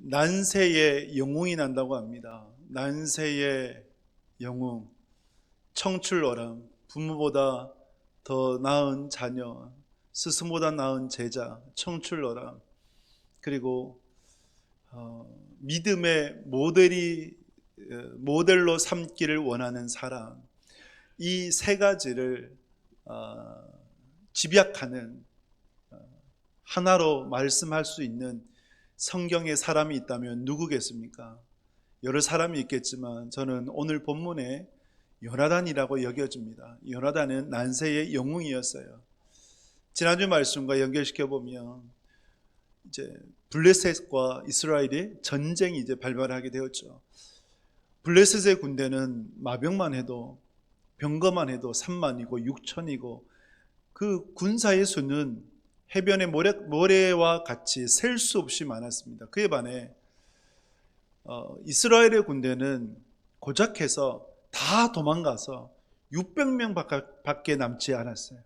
난세의 영웅이 난다고 합니다. 난세의 영웅, 청출어람, 부모보다 더 나은 자녀, 스승보다 나은 제자, 청출어람, 그리고 믿음의 모델로 삼기를 원하는 사람, 이 세 가지를 집약하는 하나로 말씀할 수 있는 성경에 사람이 있다면 누구겠습니까? 여러 사람이 있겠지만 저는 오늘 본문에 요나단이라고 여겨집니다. 요나단은 난세의 영웅이었어요. 지난주 말씀과 연결시켜 보면 이제 블레셋과 이스라엘의 전쟁이 이제 발발하게 되었죠. 블레셋의 군대는 마병만 해도 병거만 해도 3만이고 6천이고 그 군사의 수는 해변의 모래와 같이 셀 수 없이 많았습니다. 그에 반해 이스라엘의 군대는 고작해서 다 도망가서 600명 밖에 남지 않았어요.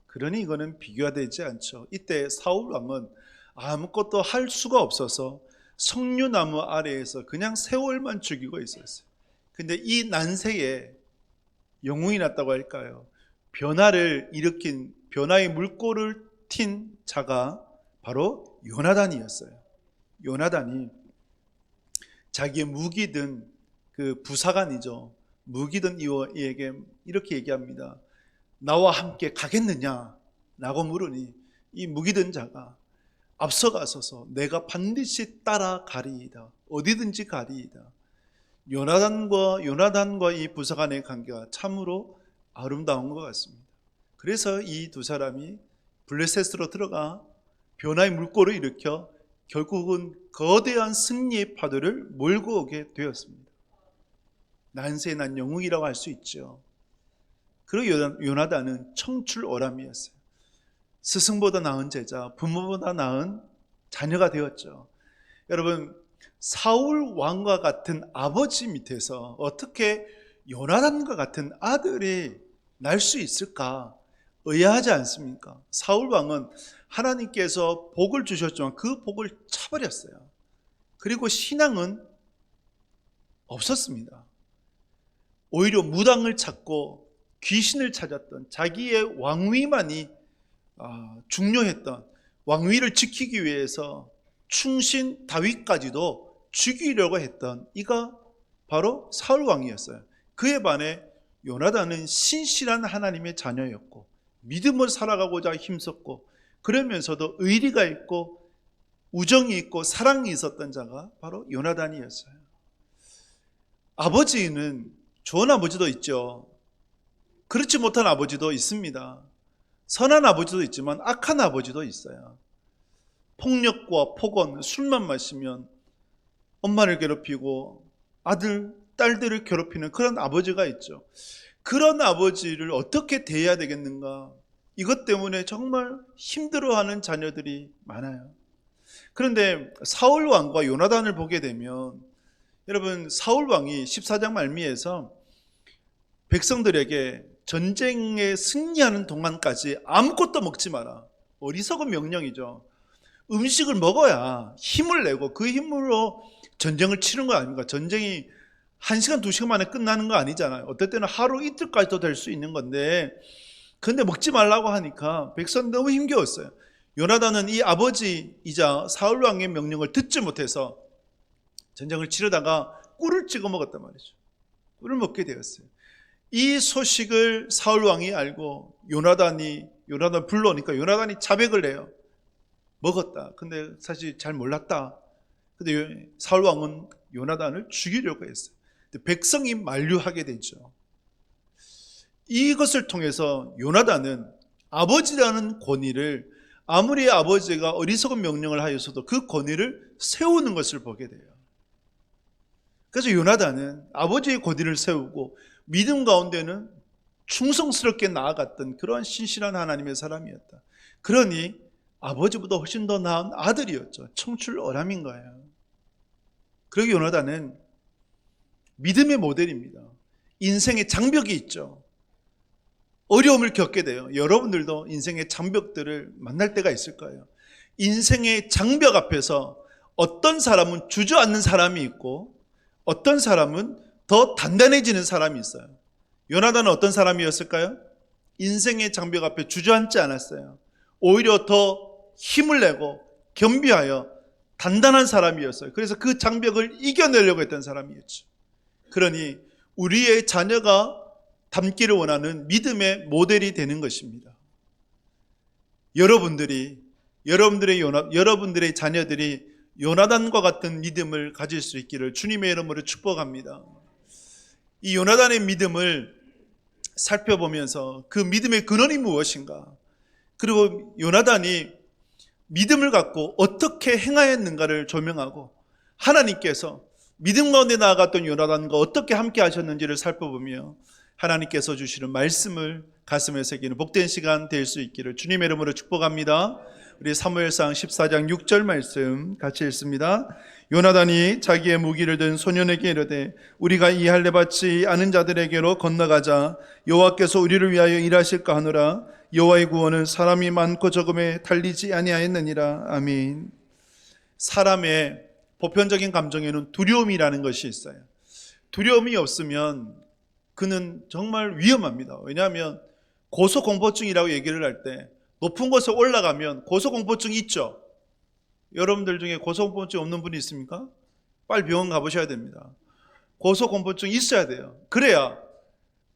그러니 이거는 비교가 되지 않죠. 이때 사울 왕은 아무것도 할 수가 없어서 석류나무 아래에서 그냥 세월만 죽이고 있었어요. 근데 이 난세에 영웅이 났다고 할까요? 변화를 일으킨, 변화의 물꼬를 튄 자가 바로 요나단이었어요. 요나단이 자기의 무기든 그 부사관이죠. 무기든 이에게 이렇게 얘기합니다. 나와 함께 가겠느냐? 라고 물으니 이 무기든 자가 앞서가서서 내가 반드시 따라가리이다. 어디든지 가리이다. 요나단과 이 부사관의 관계가 참으로 아름다운 것 같습니다. 그래서 이 두 사람이 블레셋으로 들어가 변화의 물꼬를 일으켜 결국은 거대한 승리의 파도를 몰고 오게 되었습니다. 난세의 난 영웅이라고 할 수 있죠. 그리고 요나단은 청출어람이었어요. 스승보다 나은 제자, 부모보다 나은 자녀가 되었죠. 여러분, 사울 왕과 같은 아버지 밑에서 어떻게 요나단과 같은 아들이 날 수 있을까? 의아하지 않습니까? 사울 왕은 하나님께서 복을 주셨지만 그 복을 차버렸어요. 그리고 신앙은 없었습니다. 오히려 무당을 찾고 귀신을 찾았던, 자기의 왕위만이 중요했던, 왕위를 지키기 위해서 충신 다윗까지도 죽이려고 했던 이가 바로 사울 왕이었어요. 그에 반해 요나단은 신실한 하나님의 자녀였고 믿음을 살아가고자 힘썼고 그러면서도 의리가 있고 우정이 있고 사랑이 있었던 자가 바로 요나단이었어요. 아버지는 좋은 아버지도 있죠. 그렇지 못한 아버지도 있습니다. 선한 아버지도 있지만 악한 아버지도 있어요. 폭력과 폭언, 술만 마시면 엄마를 괴롭히고 아들, 딸들을 괴롭히는 그런 아버지가 있죠. 그런 아버지를 어떻게 대해야 되겠는가? 이것 때문에 정말 힘들어하는 자녀들이 많아요. 그런데 사울 왕과 요나단을 보게 되면 여러분, 사울 왕이 14장 말미에서 백성들에게 전쟁에 승리하는 동안까지 아무것도 먹지 마라. 어리석은 명령이죠. 음식을 먹어야 힘을 내고 그 힘으로 전쟁을 치는 거 아닙니까? 전쟁이 1시간, 2시간 만에 끝나는 거 아니잖아요. 어떨 때는 하루 이틀까지도 될 수 있는 건데, 근데 먹지 말라고 하니까 백성 너무 힘겨웠어요. 요나단은 이 아버지이자 사울 왕의 명령을 듣지 못해서 전쟁을 치르다가 꿀을 찍어 먹었단 말이죠. 꿀을 먹게 되었어요. 이 소식을 사울 왕이 알고 요나단 불러오니까 요나단이 자백을 해요. 먹었다. 근데 사실 잘 몰랐다. 근데 사울 왕은 요나단을 죽이려고 했어요. 백성이 만류하게 되죠. 이것을 통해서 요나단은 아버지라는 권위를, 아무리 아버지가 어리석은 명령을 하였어도 그 권위를 세우는 것을 보게 돼요. 그래서 요나단은 아버지의 권위를 세우고 믿음 가운데는 충성스럽게 나아갔던 그러한 신실한 하나님의 사람이었다. 그러니 아버지보다 훨씬 더 나은 아들이었죠. 청출어람인 거예요. 그리고 요나단은 믿음의 모델입니다. 인생의 장벽이 있죠. 어려움을 겪게 돼요. 여러분들도 인생의 장벽들을 만날 때가 있을 거예요. 인생의 장벽 앞에서 어떤 사람은 주저앉는 사람이 있고 어떤 사람은 더 단단해지는 사람이 있어요. 요나단은 어떤 사람이었을까요? 인생의 장벽 앞에 주저앉지 않았어요. 오히려 더 힘을 내고 겸비하여 단단한 사람이었어요. 그래서 그 장벽을 이겨내려고 했던 사람이었죠. 그러니 우리의 자녀가 닮기를 원하는 믿음의 모델이 되는 것입니다. 여러분들의 자녀들이 요나단과 같은 믿음을 가질 수 있기를 주님의 이름으로 축복합니다. 이 요나단의 믿음을 살펴보면서 그 믿음의 근원이 무엇인가, 그리고 요나단이 믿음을 갖고 어떻게 행하였는가를 조명하고 하나님께서 믿음 가운데 나아갔던 요나단과 어떻게 함께 하셨는지를 살펴보며 하나님께서 주시는 말씀을 가슴에 새기는 복된 시간 될 수 있기를 주님의 이름으로 축복합니다. 우리 사무엘상 14장 6절 말씀 같이 읽습니다. 요나단이 자기의 무기를 든 소년에게 이르되 우리가 이 할례 받지 않은 자들에게로 건너가자. 여호와께서 우리를 위하여 일하실까 하노라. 여호와의 구원은 사람이 많고 적음에 달리지 아니하였느니라. 아멘. 사람의 보편적인 감정에는 두려움이라는 것이 있어요. 두려움이 없으면 그는 정말 위험합니다. 왜냐하면 고소공포증이라고 얘기를 할 때 높은 곳에 올라가면 고소공포증이 있죠. 여러분들 중에 고소공포증 없는 분이 있습니까? 빨리 병원 가보셔야 됩니다. 고소공포증이 있어야 돼요. 그래야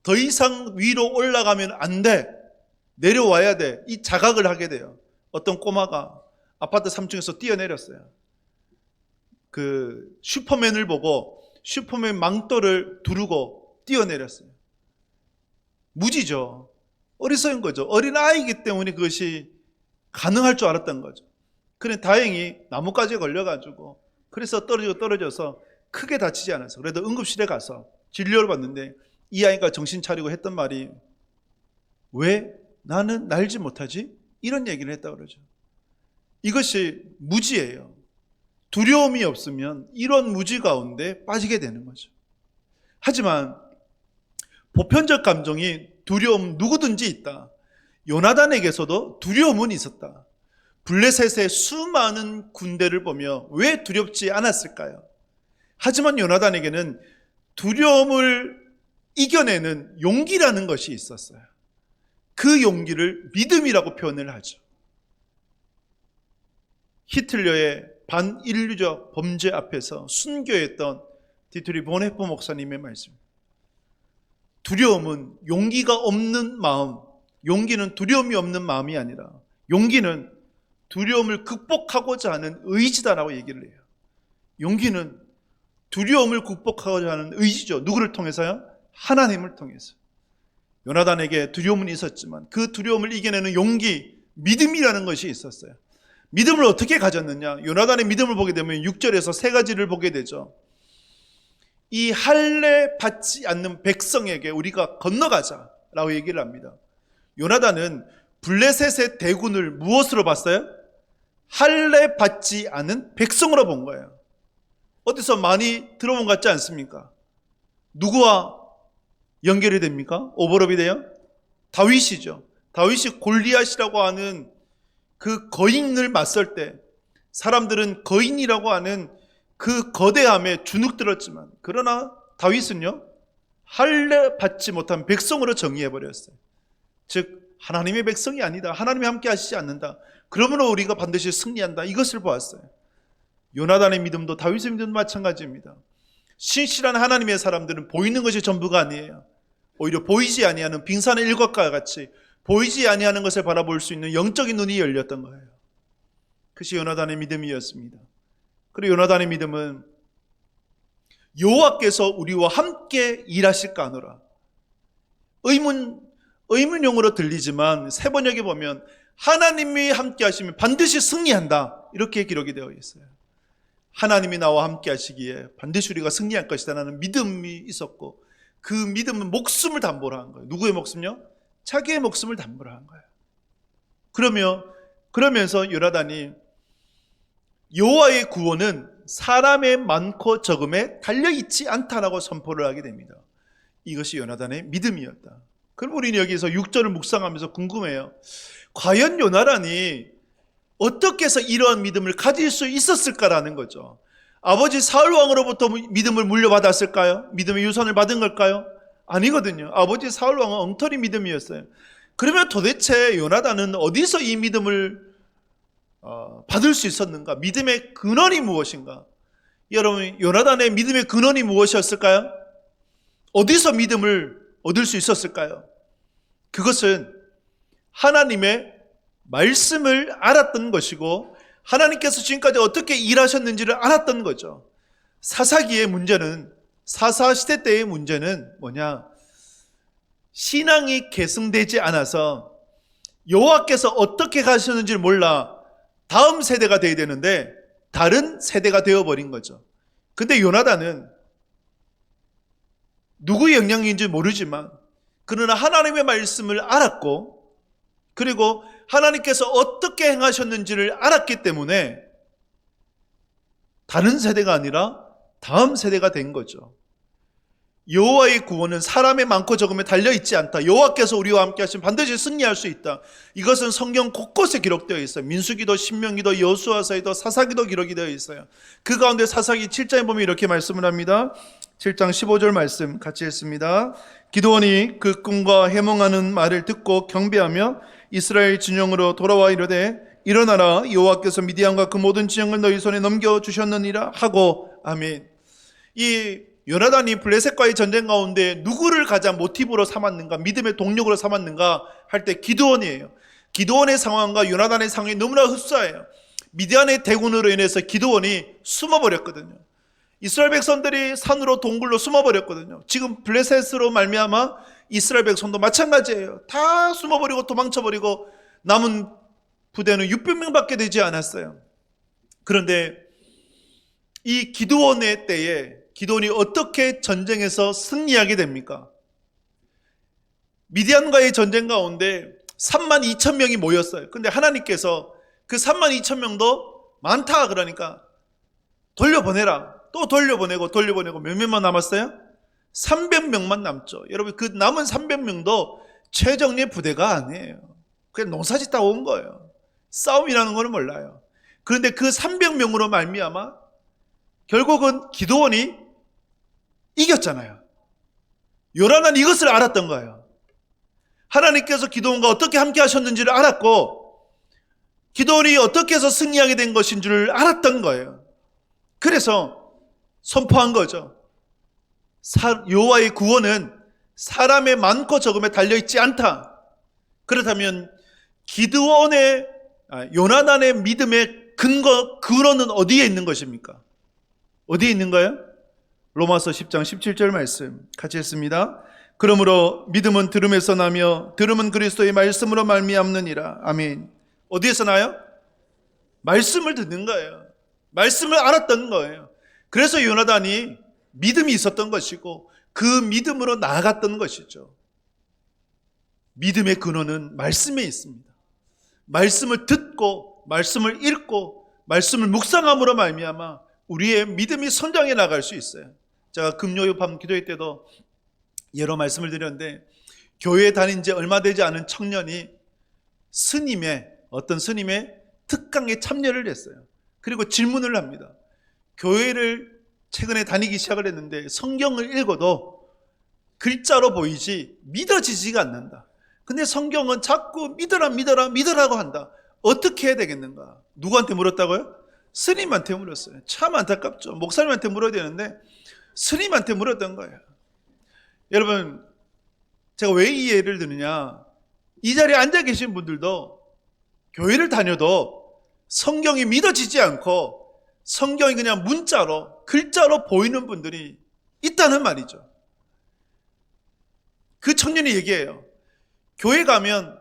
더 이상 위로 올라가면 안 돼. 내려와야 돼. 이 자각을 하게 돼요. 어떤 꼬마가 아파트 3층에서 뛰어내렸어요. 그 슈퍼맨을 보고 슈퍼맨 망토를 두르고 뛰어내렸어요. 무지죠. 어리석은 거죠. 어린아이이기 때문에 그것이 가능할 줄 알았던 거죠. 그래 다행히 나뭇가지에 걸려가지고 그래서 떨어져서 크게 다치지 않았어요. 그래도 응급실에 가서 진료를 받는데 이 아이가 정신 차리고 했던 말이 왜 나는 날지 못하지? 이런 얘기를 했다고 그러죠. 이것이 무지예요. 두려움이 없으면 이런 무지 가운데 빠지게 되는 거죠. 하지만 보편적 감정이 두려움 누구든지 있다. 요나단에게서도 두려움은 있었다. 블레셋의 수많은 군대를 보며 왜 두렵지 않았을까요? 하지만 요나단에게는 두려움을 이겨내는 용기라는 것이 있었어요. 그 용기를 믿음이라고 표현을 하죠. 히틀러의 반인류적 범죄 앞에서 순교했던 디트리 보네포 목사님의 말씀. 두려움은 용기가 없는 마음, 용기는 두려움이 없는 마음이 아니라 용기는 두려움을 극복하고자 하는 의지다라고 얘기를 해요. 용기는 두려움을 극복하고자 하는 의지죠. 누구를 통해서요? 하나님을 통해서. 요나단에게 두려움은 있었지만 그 두려움을 이겨내는 용기, 믿음이라는 것이 있었어요. 믿음을 어떻게 가졌느냐? 요나단의 믿음을 보게 되면 6절에서 세 가지를 보게 되죠. 이 할례 받지 않는 백성에게 우리가 건너가자라고 얘기를 합니다. 요나단은 블레셋의 대군을 무엇으로 봤어요? 할례 받지 않은 백성으로 본 거예요. 어디서 많이 들어본 것 같지 않습니까? 누구와 연결이 됩니까? 오버랩이 돼요? 다윗이죠. 다윗이 골리앗이라고 하는 그 거인을 맞설 때 사람들은 거인이라고 하는 그 거대함에 주눅들었지만 그러나 다윗은요 할례 받지 못한 백성으로 정의해버렸어요. 즉 하나님의 백성이 아니다. 하나님이 함께 하시지 않는다. 그러므로 우리가 반드시 승리한다. 이것을 보았어요. 요나단의 믿음도 다윗의 믿음도 마찬가지입니다. 신실한 하나님의 사람들은 보이는 것이 전부가 아니에요. 오히려 보이지 아니하는 빙산의 일각과 같이 보이지 아니하는 것을 바라볼 수 있는 영적인 눈이 열렸던 거예요. 그것이 요나단의 믿음이었습니다. 그리고 요나단의 믿음은 여호와께서 우리와 함께 일하실까 하노라. 의문용으로 들리지만 세 번역에 보면 하나님이 함께 하시면 반드시 승리한다. 이렇게 기록이 되어 있어요. 하나님이 나와 함께 하시기에 반드시 우리가 승리할 것이다 라는 믿음이 있었고 그 믿음은 목숨을 담보로 한 거예요. 누구의 목숨요? 자기의 목숨을 담보로 한 거예요. 그러면서 요나단이 여호와의 구원은 사람의 많고 적음에 달려있지 않다라고 선포를 하게 됩니다. 이것이 요나단의 믿음이었다. 그럼 우리는 여기서 6절을 묵상하면서 궁금해요. 과연 요나단이 어떻게 해서 이러한 믿음을 가질 수 있었을까라는 거죠. 아버지 사울 왕으로부터 믿음을 물려받았을까요? 믿음의 유산을 받은 걸까요? 아니거든요. 아버지 사울 왕은 엉터리 믿음이었어요. 그러면 도대체 요나단은 어디서 이 믿음을 받을 수 있었는가? 믿음의 근원이 무엇인가? 여러분, 요나단의 믿음의 근원이 무엇이었을까요? 어디서 믿음을 얻을 수 있었을까요? 그것은 하나님의 말씀을 알았던 것이고 하나님께서 지금까지 어떻게 일하셨는지를 알았던 거죠. 사사기의 문제는, 사사시대 때의 문제는 뭐냐? 신앙이 계승되지 않아서 여호와께서 어떻게 가셨는지를 몰라 다음 세대가 되어야 되는데 다른 세대가 되어버린 거죠. 근데 요나단은 누구의 영향인지 모르지만 그러나 하나님의 말씀을 알았고 그리고 하나님께서 어떻게 행하셨는지를 알았기 때문에 다른 세대가 아니라 다음 세대가 된 거죠. 여호와의 구원은 사람의 많고 적음에 달려있지 않다. 여호와께서 우리와 함께 하시면 반드시 승리할 수 있다. 이것은 성경 곳곳에 기록되어 있어요. 민수기도, 신명기도, 여호수아서기도, 사사기도 기록이 되어 있어요. 그 가운데 사사기 7장에 보면 이렇게 말씀을 합니다. 7장 15절 말씀 같이 했습니다. 기드온이 그 꿈과 해몽하는 말을 듣고 경배하며 이스라엘 진영으로 돌아와 이르되 일어나라, 여호와께서 미디안과 그 모든 진영을 너희 손에 넘겨주셨느니라 하고. 아멘. 이 요나단이 블레셋과의 전쟁 가운데 누구를 가장 모티브로 삼았는가, 믿음의 동력으로 삼았는가 할 때 기드온이에요. 기드온의 상황과 요나단의 상황이 너무나 흡사해요. 미디안의 대군으로 인해서 기드온이 숨어버렸거든요. 이스라엘 백성들이 산으로 동굴로 숨어버렸거든요. 지금 블레셋으로 말미암아 이스라엘 백성도 마찬가지예요. 다 숨어버리고 도망쳐버리고 남은 부대는 600명밖에 되지 않았어요. 그런데 이 기드온의 때에 기드온이 어떻게 전쟁에서 승리하게 됩니까? 미디안과의 전쟁 가운데 32,000명이 모였어요. 근데 하나님께서 그 32,000명도 많다 그러니까 돌려보내라. 또 돌려보내고 몇 명만 남았어요? 300명만 남죠. 여러분, 그 남은 300명도 최정예 부대가 아니에요. 그냥 농사짓다 온 거예요. 싸움이라는 거는 몰라요. 그런데 그 300명으로 말미암아 결국은 기드온이 이겼잖아요. 요나단은 이것을 알았던 거예요. 하나님께서 기드온과 어떻게 함께 하셨는지를 알았고 기드온이 어떻게 해서 승리하게 된 것인 줄 알았던 거예요. 그래서 선포한 거죠. 여호와의 구원은 사람의 많고 적음에 달려있지 않다. 그렇다면 기드온의 요나단의 믿음의 근원은 어디에 있는 것입니까? 어디에 있는 거예요? 로마서 10장 17절 말씀 같이 했습니다. 그러므로 믿음은 들음에서 나며 들음은 그리스도의 말씀으로 말미암느니라. 아멘. 어디에서 나요? 말씀을 듣는 거예요. 말씀을 알았던 거예요. 그래서 요나단이 믿음이 있었던 것이고 그 믿음으로 나아갔던 것이죠. 믿음의 근원은 말씀에 있습니다. 말씀을 듣고 말씀을 읽고 말씀을 묵상함으로 말미암아 우리의 믿음이 성장해 나갈 수 있어요. 제가 금요일 밤 기도회 때도 여러 말씀을 드렸는데 교회에 다닌 지 얼마 되지 않은 청년이 어떤 스님의 특강에 참여를 했어요. 그리고 질문을 합니다. 교회를 최근에 다니기 시작을 했는데 성경을 읽어도 글자로 보이지 믿어지지가 않는다. 근데 성경은 자꾸 믿으라고 한다. 어떻게 해야 되겠는가? 누구한테 물었다고요? 스님한테 물었어요. 참 안타깝죠. 목사님한테 물어야 되는데 스님한테 물었던 거예요. 여러분, 제가 왜 이 예를 드느냐? 이 자리에 앉아 계신 분들도 교회를 다녀도 성경이 믿어지지 않고 성경이 그냥 문자로, 글자로 보이는 분들이 있다는 말이죠. 그 청년이 얘기해요. 교회 가면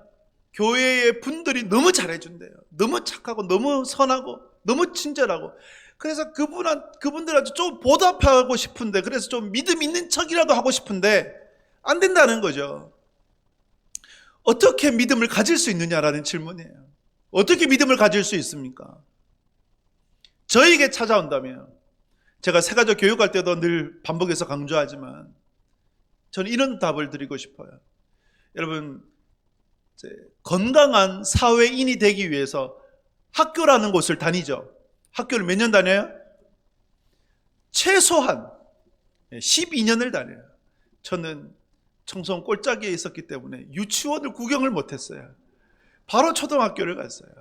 교회의 분들이 너무 잘해준대요. 너무 착하고 너무 선하고 너무 친절하고. 그래서 그분들한테 좀 보답하고 싶은데, 그래서 좀 믿음 있는 척이라도 하고 싶은데 안 된다는 거죠. 어떻게 믿음을 가질 수 있느냐라는 질문이에요. 어떻게 믿음을 가질 수 있습니까? 저에게 찾아온다면, 제가 세가족 교육할 때도 늘 반복해서 강조하지만 저는 이런 답을 드리고 싶어요. 여러분, 건강한 사회인이 되기 위해서 학교라는 곳을 다니죠. 학교를 몇 년 다녀요? 최소한 12년을 다녀요. 저는 청소년 꼴짝이에 있었기 때문에 유치원을 구경을 못했어요. 바로 초등학교를 갔어요.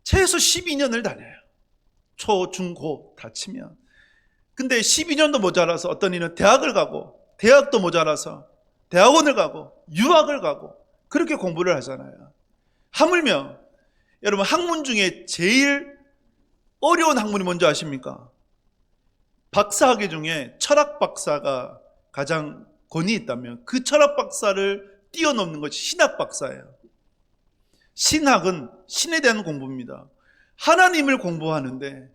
최소 12년을 다녀요. 초, 중, 고 다 치면. 근데 12년도 모자라서 어떤 이는 대학을 가고, 대학도 모자라서 대학원을 가고, 유학을 가고, 그렇게 공부를 하잖아요. 하물며 여러분, 학문 중에 제일 어려운 학문이 뭔지 아십니까? 박사학위 중에 철학 박사가 가장 권위 있다면 그 철학 박사를 뛰어넘는 것이 신학 박사예요. 신학은 신에 대한 공부입니다. 하나님을 공부하는데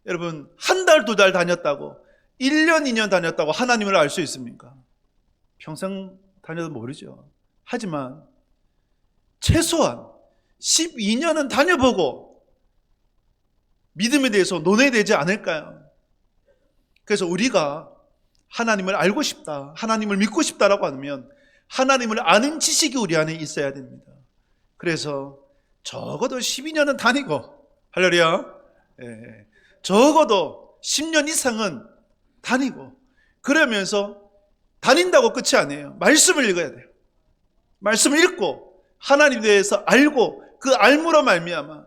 여러분, 한 달, 두 달 다녔다고, 1년, 2년 다녔다고 하나님을 알 수 있습니까? 평생 다녀도 모르죠. 하지만 최소한 12년은 다녀보고 믿음에 대해서 논해야 되지 않을까요? 그래서 우리가 하나님을 알고 싶다, 하나님을 믿고 싶다라고 하면 하나님을 아는 지식이 우리 안에 있어야 됩니다. 그래서 적어도 12년은 다니고, 할렐루야, 적어도 10년 이상은 다니고, 그러면서 다닌다고 끝이 아니에요. 말씀을 읽어야 돼요. 말씀을 읽고 하나님에 대해서 알고 그 알므로 말미암아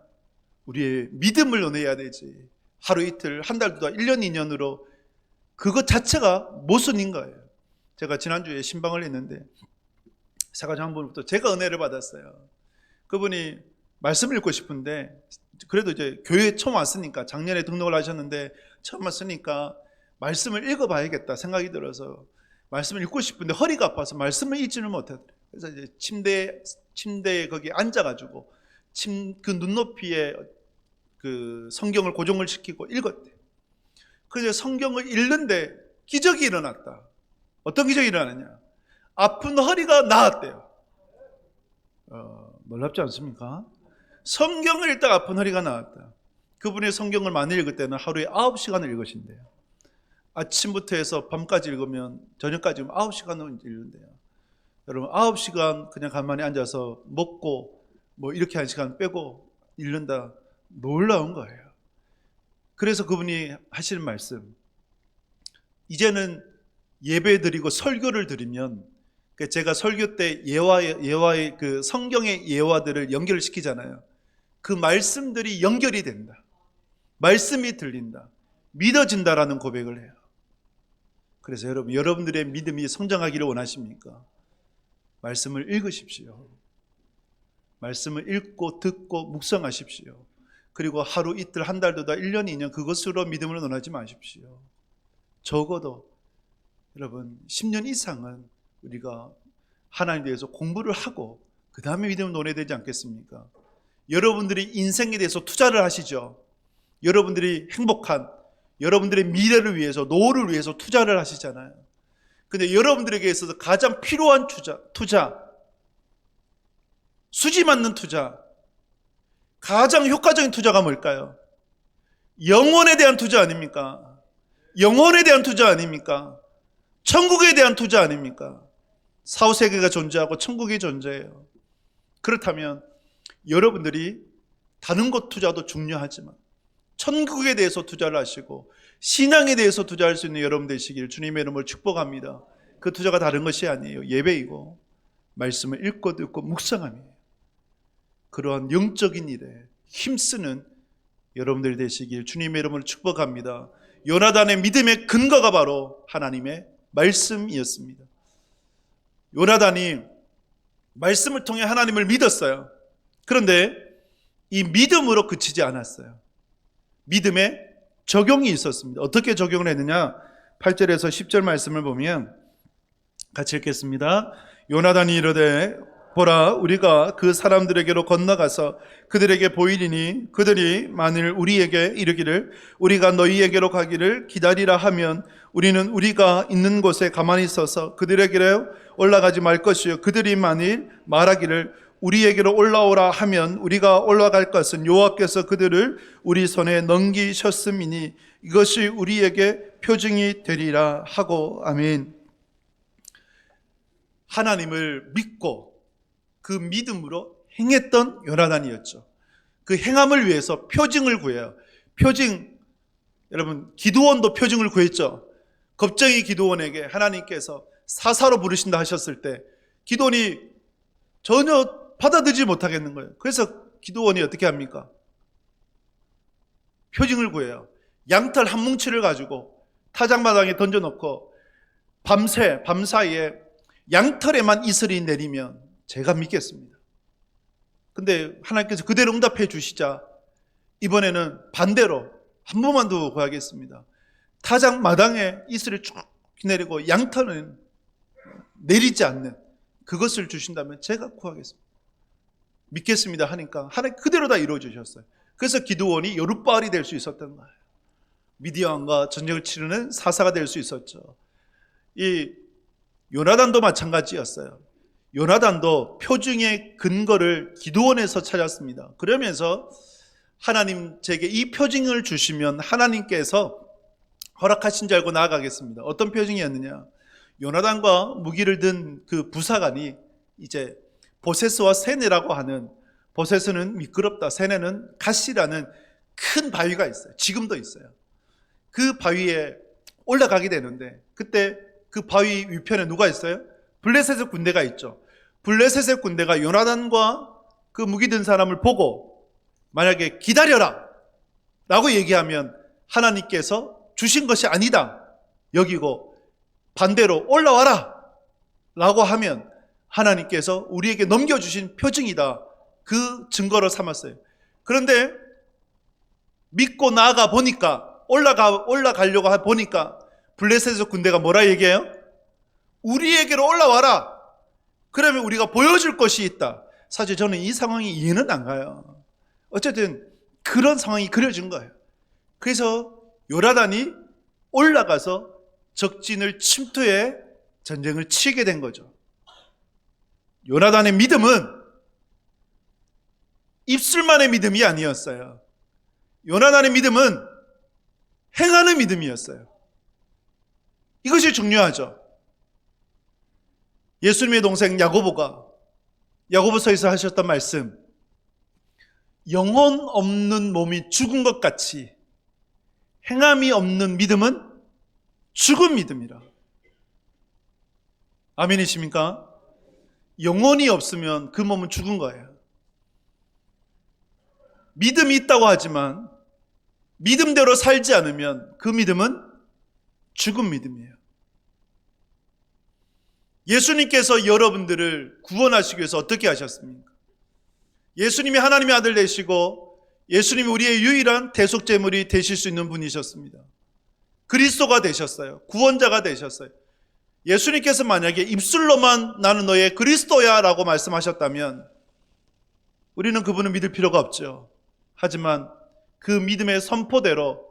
우리의 믿음을 논해야 되지. 하루 이틀, 한 달, 두 달, 1년, 2년으로 그것 자체가 모순인 거예요. 제가 지난주에 신방을 했는데 사가장 한 분부터 제가 은혜를 받았어요. 그분이 말씀을 읽고 싶은데, 그래도 이제 교회에 처음 왔으니까, 작년에 등록을 하셨는데 처음 왔으니까 말씀을 읽어봐야겠다 생각이 들어서 말씀을 읽고 싶은데 허리가 아파서 말씀을 읽지는 못하더래요. 그래서 이제 침대에 거기 앉아가지고 그 눈높이에 그 성경을 고정을 시키고 읽었대. 그래서 성경을 읽는데 기적이 일어났다. 어떤 기적이 일어나냐? 아픈 허리가 나았대요. 놀랍지 않습니까? 성경을 읽다가 아픈 허리가 나았다. 그분의 성경을 많이 읽을 때는 하루에 9시간을 읽으신대요. 아침부터 해서 밤까지 읽으면, 저녁까지 9시간을 읽는데요. 여러분, 9시간 그냥 가만히 앉아서 먹고 뭐 이렇게 1시간 빼고 읽는다. 놀라운 거예요. 그래서 그분이 하시는 말씀, 이제는 예배 드리고 설교를 드리면, 제가 설교 때 예화의 그 성경의 예화들을 연결을 시키잖아요. 그 말씀들이 연결이 된다. 말씀이 들린다. 믿어진다라는 고백을 해요. 그래서 여러분, 여러분들의 믿음이 성장하기를 원하십니까? 말씀을 읽으십시오. 말씀을 읽고 듣고 묵상하십시오. 그리고 하루 이틀, 한 달, 두 달, 1년, 2년 그것으로 믿음을 논하지 마십시오. 적어도 여러분 10년 이상은 우리가 하나님에 대해서 공부를 하고 그 다음에 믿음을 논해야 되지 않겠습니까? 여러분들이 인생에 대해서 투자를 하시죠. 여러분들이 행복한, 여러분들의 미래를 위해서, 노후를 위해서 투자를 하시잖아요. 근데 여러분들에게 있어서 가장 필요한 투자, 수지 맞는 투자, 가장 효과적인 투자가 뭘까요? 영혼에 대한 투자 아닙니까? 영혼에 대한 투자 아닙니까? 천국에 대한 투자 아닙니까? 사후세계가 존재하고 천국이 존재해요. 그렇다면 여러분들이 다른 것 투자도 중요하지만 천국에 대해서 투자를 하시고 신앙에 대해서 투자할 수 있는 여러분 되시길 주님의 이름으로 축복합니다. 그 투자가 다른 것이 아니에요. 예배이고 말씀을 읽고 듣고 묵상함이에요. 그러한 영적인 일에 힘쓰는 여러분들이 되시길 주님의 이름으로 축복합니다. 요나단의 믿음의 근거가 바로 하나님의 말씀이었습니다. 요나단이 말씀을 통해 하나님을 믿었어요. 그런데 이 믿음으로 그치지 않았어요. 믿음에 적용이 있었습니다. 어떻게 적용을 했느냐? 8절에서 10절 말씀을 보면 같이 읽겠습니다. 요나단이 이르되 보라, 우리가 그 사람들에게로 건너가서 그들에게 보이리니 그들이 만일 우리에게 이르기를 우리가 너희에게로 가기를 기다리라 하면 우리는 우리가 있는 곳에 가만히 있어서 그들에게로 올라가지 말 것이요, 그들이 만일 말하기를 우리에게로 올라오라 하면 우리가 올라갈 것은 여호와께서 그들을 우리 손에 넘기셨음이니 이것이 우리에게 표징이 되리라 하고. 아멘. 하나님을 믿고 그 믿음으로 행했던 요나단이었죠. 그 행함을 위해서 표징을 구해요. 표징, 여러분 기드온도 표징을 구했죠. 겁쟁이 기드온에게 하나님께서 사사로 부르신다 하셨을 때 기드온이 전혀 받아들이지 못하겠는 거예요. 그래서 기드온이 어떻게 합니까? 표징을 구해요. 양털 한 뭉치를 가지고 타작마당에 던져놓고 밤사이에 양털에만 이슬이 내리면 제가 믿겠습니다. 근데 하나님께서 그대로 응답해 주시자 이번에는 반대로 한 번만 더 구하겠습니다. 타작마당에 이슬이 쭉 내리고 양털은 내리지 않는 그것을 주신다면 제가 구하겠습니다. 믿겠습니다 하니까 하나님 그대로 다 이루어 주셨어요. 그래서 기드온이 여룻바알이 될 수 있었던 거예요. 미디안과 전쟁을 치르는 사사가 될 수 있었죠. 이 요나단도 마찬가지였어요. 요나단도 표징의 근거를 기드온에서 찾았습니다. 그러면서 하나님 제게 이 표징을 주시면 하나님께서 허락하신 줄 알고 나아가겠습니다. 어떤 표징이었느냐? 요나단과 무기를 든 그 부사관이 이제 보세스와 세네라고 하는, 보세스는 미끄럽다, 세네는 가시라는 큰 바위가 있어요. 지금도 있어요. 그 바위에 올라가게 되는데 그때 그 바위 위편에 누가 있어요? 블레셋의 군대가 있죠. 블레셋의 군대가 요나단과 그 무기 든 사람을 보고 만약에 기다려라 라고 얘기하면 하나님께서 주신 것이 아니다 여기고 반대로 올라와라 라고 하면 하나님께서 우리에게 넘겨주신 표징이다. 그 증거로 삼았어요. 그런데 믿고 나아가 보니까 올라가려고 보니까 블레셋의 군대가 뭐라 얘기해요? 우리에게로 올라와라. 그러면 우리가 보여줄 것이 있다. 사실 저는 이 상황이 이해는 안 가요. 어쨌든 그런 상황이 그려진 거예요. 그래서 요나단이 올라가서 적진을 침투해 전쟁을 치게 된 거죠. 요나단의 믿음은 입술만의 믿음이 아니었어요. 요나단의 믿음은 행하는 믿음이었어요. 이것이 중요하죠. 예수님의 동생 야고보가 야고보서에서 하셨던 말씀, 영혼 없는 몸이 죽은 것 같이 행함이 없는 믿음은 죽은 믿음이라. 아멘이십니까? 영혼이 없으면 그 몸은 죽은 거예요. 믿음이 있다고 하지만 믿음대로 살지 않으면 그 믿음은 죽은 믿음이에요. 예수님께서 여러분들을 구원하시기 위해서 어떻게 하셨습니까? 예수님이 하나님의 아들 되시고 예수님이 우리의 유일한 대속제물이 되실 수 있는 분이셨습니다. 그리스도가 되셨어요. 구원자가 되셨어요. 예수님께서 만약에 입술로만 나는 너의 그리스도야 라고 말씀하셨다면 우리는 그분을 믿을 필요가 없죠. 하지만 그 믿음의 선포대로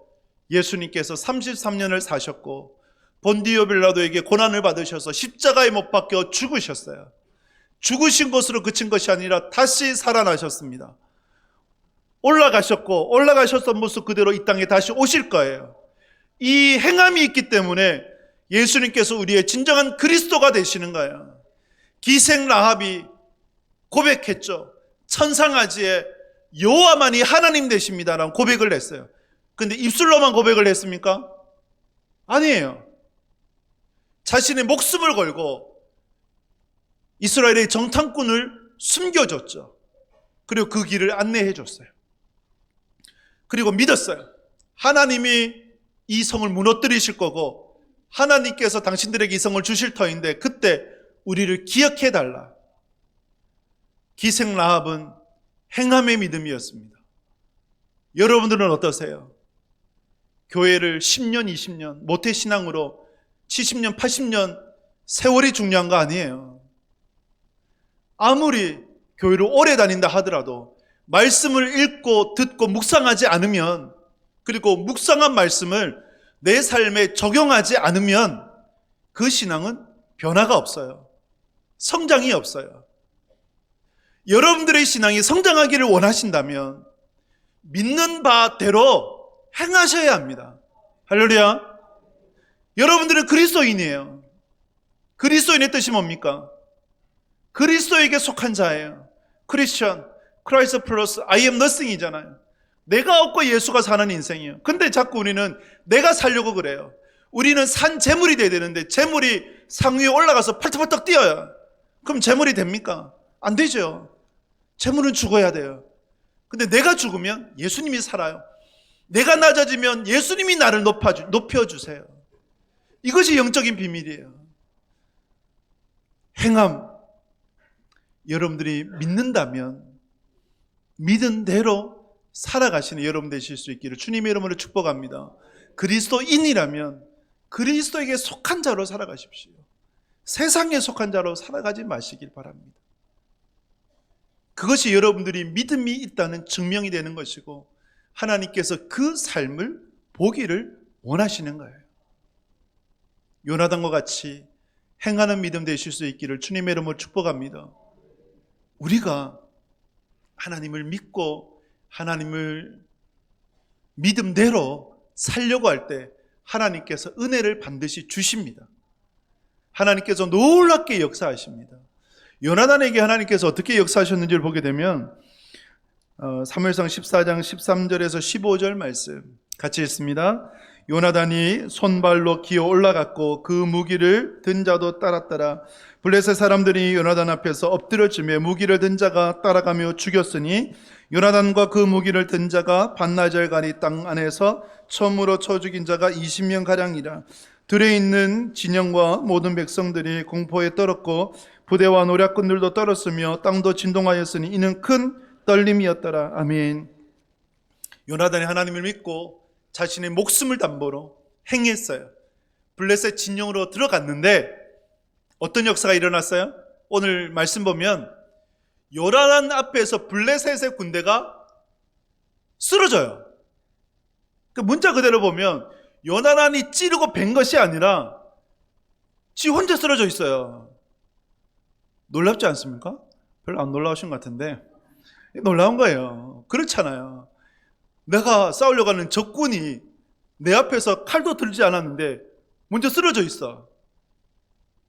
예수님께서 33년을 사셨고 본디오 빌라도에게 고난을 받으셔서 십자가에 못 박혀 죽으셨어요. 죽으신 것으로 그친 것이 아니라 다시 살아나셨습니다. 올라가셨고 올라가셨던 모습 그대로 이 땅에 다시 오실 거예요. 이 행함이 있기 때문에 예수님께서 우리의 진정한 그리스도가 되시는 거예요. 기생 라합이 고백했죠. 천상아지에 여호와만이 하나님 되십니다라는 고백을 했어요. 근데 입술로만 고백을 했습니까? 아니에요. 자신의 목숨을 걸고 이스라엘의 정탐꾼을 숨겨줬죠. 그리고 그 길을 안내해 줬어요. 그리고 믿었어요. 하나님이 이 성을 무너뜨리실 거고 하나님께서 당신들에게 이 성을 주실 터인데 그때 우리를 기억해 달라. 기생 라합은 행함의 믿음이었습니다. 여러분들은 어떠세요? 교회를 10년, 20년 모태신앙으로 70년, 80년 세월이 중요한 거 아니에요. 아무리 교회를 오래 다닌다 하더라도 말씀을 읽고 듣고 묵상하지 않으면, 그리고 묵상한 말씀을 내 삶에 적용하지 않으면 그 신앙은 변화가 없어요. 성장이 없어요. 여러분들의 신앙이 성장하기를 원하신다면 믿는 바대로 행하셔야 합니다. 할렐루야. 여러분들은 그리스도인이에요. 그리스도인의 뜻이 뭡니까? 그리스도에게 속한 자예요. 크리스천, 크라이스트 플러스 I am nothing이잖아요. 내가 없고 예수가 사는 인생이에요. 근데 자꾸 우리는 내가 살려고 그래요. 우리는 산 재물이 돼야 되는데 재물이 상 위에 올라가서 펄떡펄떡 뛰어요. 그럼 재물이 됩니까? 안 되죠. 재물은 죽어야 돼요. 근데 내가 죽으면 예수님이 살아요. 내가 낮아지면 예수님이 나를 높여주세요. 이것이 영적인 비밀이에요. 행함, 여러분들이 믿는다면 믿은 대로 살아가시는 여러분 되실 수 있기를 주님의 이름으로 축복합니다. 그리스도인이라면 그리스도에게 속한 자로 살아가십시오. 세상에 속한 자로 살아가지 마시길 바랍니다. 그것이 여러분들이 믿음이 있다는 증명이 되는 것이고 하나님께서 그 삶을 보기를 원하시는 거예요. 요나단과 같이 행하는 믿음 되실 수 있기를 주님의 이름으로 축복합니다. 우리가 하나님을 믿고 하나님을 믿음대로 살려고 할 때 하나님께서 은혜를 반드시 주십니다. 하나님께서 놀랍게 역사하십니다. 요나단에게 하나님께서 어떻게 역사하셨는지를 보게 되면 사무엘상 14장 13절에서 15절 말씀 같이 읽습니다. 요나단이 손발로 기어 올라갔고 그 무기를 든 자도 따랐더라. 블레셋 사람들이 요나단 앞에서 엎드려지며 무기를 든 자가 따라가며 죽였으니 요나단과 그 무기를 든 자가 반나절간이 땅 안에서 처음으로 쳐 죽인 자가 20명가량이라. 들에 있는 진영과 모든 백성들이 공포에 떨었고 부대와 노략군들도 떨었으며 땅도 진동하였으니 이는 큰 떨림이었더라. 아멘. 요나단이 하나님을 믿고 자신의 목숨을 담보로 행했어요. 블레셋 진영으로 들어갔는데 어떤 역사가 일어났어요? 오늘 말씀 보면 요나단 앞에서 블레셋의 군대가 쓰러져요. 그 문자 그대로 보면 요나단이 찌르고 벤 것이 아니라 지 혼자 쓰러져 있어요. 놀랍지 않습니까? 별로 안 놀라우신 것 같은데 놀라운 거예요. 그렇잖아요. 내가 싸우려고 하는 적군이 내 앞에서 칼도 들지 않았는데 먼저 쓰러져 있어.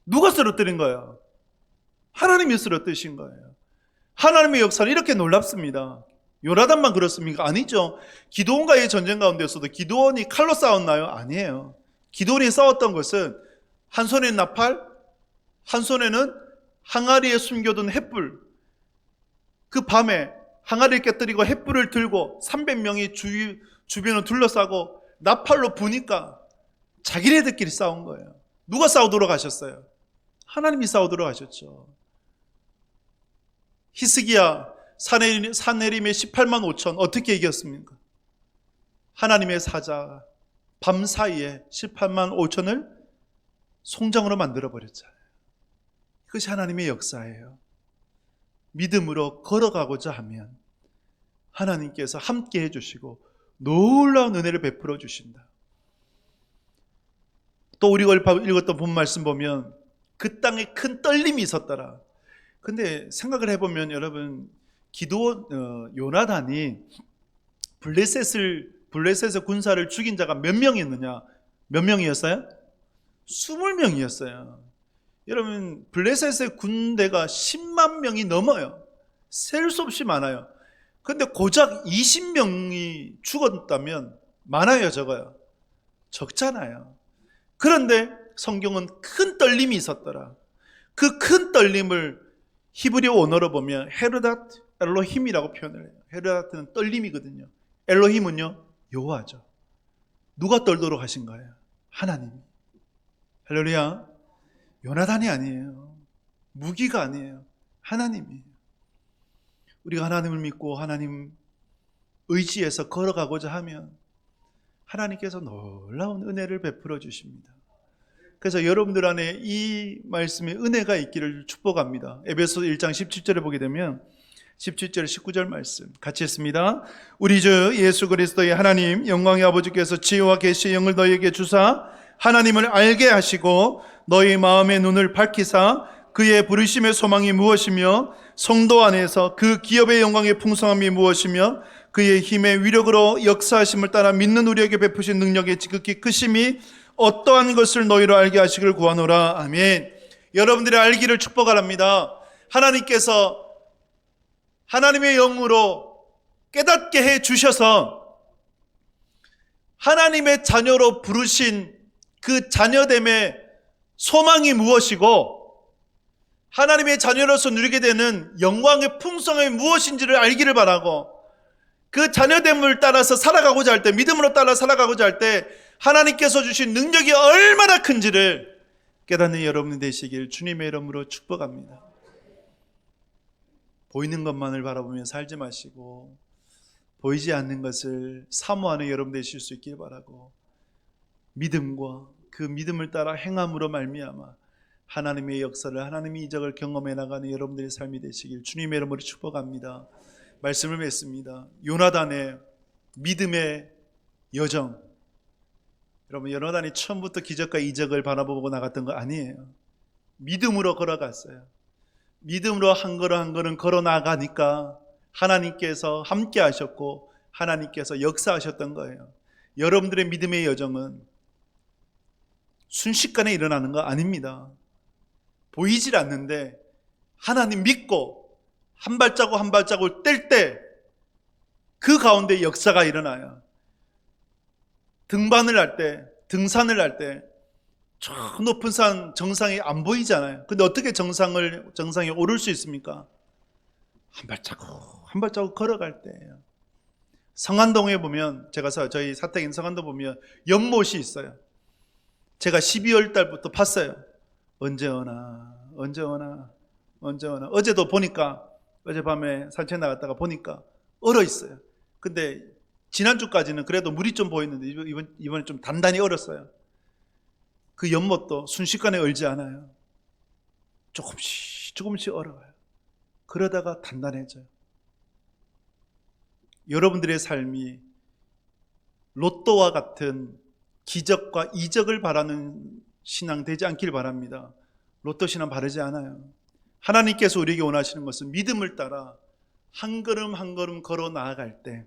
누가 쓰러뜨린 거야? 하나님이 쓰러뜨리신 거예요. 하나님의 역사는 이렇게 놀랍습니다. 요나단만 그렇습니까? 아니죠. 기드온과의 전쟁 가운데서도 기드온이 칼로 싸웠나요? 아니에요. 기드온이 싸웠던 것은 한 손에는 나팔, 한 손에는 항아리에 숨겨둔 횃불. 그 밤에 항아리를 깨뜨리고 횃불을 들고 300명이 주변을 둘러싸고 나팔로 부니까 자기네들끼리 싸운 거예요. 누가 싸우도록 하셨어요? 하나님이 싸우도록 하셨죠. 히스기야 사내림의 18만 5천 어떻게 이겼습니까? 하나님의 사자가 밤 사이에 18만 5천을 송장으로 만들어버렸잖아요. 그것이 하나님의 역사예요. 믿음으로 걸어가고자 하면 하나님께서 함께 해주시고 놀라운 은혜를 베풀어 주신다. 또 우리가 읽었던 본 말씀 보면 그 땅에 큰 떨림이 있었더라. 근데 생각을 해보면 여러분 요나단이 블레셋의 군사를 죽인 자가 몇 명이었느냐? 몇 명이었어요? 20명이었어요. 여러분 블레셋의 군대가 10만 명이 넘어요. 셀 수 없이 많아요. 근데 고작 20명이 죽었다면 많아요, 적어요? 적잖아요. 그런데 성경은 큰 떨림이 있었더라. 그 큰 떨림을 히브리어 원어로 보면 헤르닷 엘로힘이라고 표현을 해요. 헤르닷은 떨림이거든요. 엘로힘은요, 여호와죠. 누가 떨도록 하신 거예요? 하나님이. 할렐루야. 요나단이 아니에요. 무기가 아니에요. 하나님이에요. 우리가 하나님을 믿고 하나님 의지에서 걸어가고자 하면 하나님께서 놀라운 은혜를 베풀어 주십니다. 그래서 여러분들 안에 이 말씀의 은혜가 있기를 축복합니다. 에베소 1장 17절에 보게 되면 17절 19절 말씀 같이 했습니다. 우리 주 예수 그리스도의 하나님 영광의 아버지께서 지혜와 계시의 영을 너희에게 주사 하나님을 알게 하시고 너희 마음의 눈을 밝히사 그의 부르심의 소망이 무엇이며 성도 안에서 그 기업의 영광의 풍성함이 무엇이며 그의 힘의 위력으로 역사하심을 따라 믿는 우리에게 베푸신 능력의 지극히 크심이 어떠한 것을 너희로 알게 하시길 구하노라. 아멘. 여러분들의 알기를 축복합니다. 하나님의 영으로 깨닫게 해 주셔서 하나님의 자녀로 부르신 그 자녀됨의 소망이 무엇이고 하나님의 자녀로서 누리게 되는 영광의 풍성함이 무엇인지를 알기를 바라고 그 자녀됨을 따라서 살아가고자 할 때, 믿음으로 따라 살아가고자 할 때 하나님께서 주신 능력이 얼마나 큰지를 깨닫는 여러분이 되시길 주님의 이름으로 축복합니다. 보이는 것만을 바라보며 살지 마시고 보이지 않는 것을 사모하는 여러분 되실 수 있길 바라고 믿음과 그 믿음을 따라 행함으로 말미암아 하나님의 역사를, 하나님의 이적을 경험해 나가는 여러분들의 삶이 되시길 주님의 이름으로 축복합니다. 말씀을 맺습니다. 요나단의 믿음의 여정. 여러분, 요나단이 처음부터 기적과 이적을 바라보고 나갔던 거 아니에요. 믿음으로 걸어갔어요. 믿음으로 한 걸음 한 걸음 걸어 나가니까 하나님께서 함께 하셨고 하나님께서 역사하셨던 거예요. 여러분들의 믿음의 여정은 순식간에 일어나는 거 아닙니다. 보이질 않는데 하나님 믿고 한 발자국 한 발자국을 뗄 때 그 가운데 역사가 일어나요. 등반을 할 때, 등산을 할 때 저 높은 산 정상이 안 보이잖아요. 근데 어떻게 정상에 오를 수 있습니까? 한 발자국 한 발자국 걸어갈 때예요. 성안동에 보면 제가 저희 사택인 성안동 보면 연못이 있어요. 제가 12월 달부터 봤어요. 언제 오나 어제도 보니까 어젯밤에 산책 나갔다가 보니까 얼어 있어요. 근데 지난주까지는 그래도 물이 좀 보였는데 이번에 좀 단단히 얼었어요. 그 연못도 순식간에 얼지 않아요. 조금씩 얼어가요. 그러다가 단단해져요. 여러분들의 삶이 로또와 같은 기적과 이적을 바라는 신앙 되지 않길 바랍니다. 로또 신앙 바르지 않아요. 하나님께서 우리에게 원하시는 것은 믿음을 따라 한 걸음 한 걸음 걸어 나아갈 때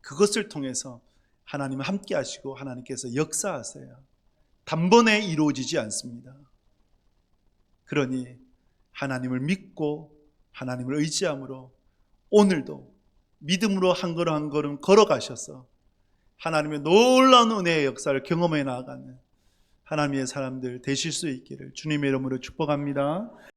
그것을 통해서 하나님은 함께 하시고 하나님께서 역사하세요. 단번에 이루어지지 않습니다. 그러니 하나님을 믿고 하나님을 의지함으로 오늘도 믿음으로 한 걸음 한 걸음 걸어가셔서 하나님의 놀라운 은혜의 역사를 경험해 나아가는 하나님의 사람들 되실 수 있기를 주님의 이름으로 축복합니다.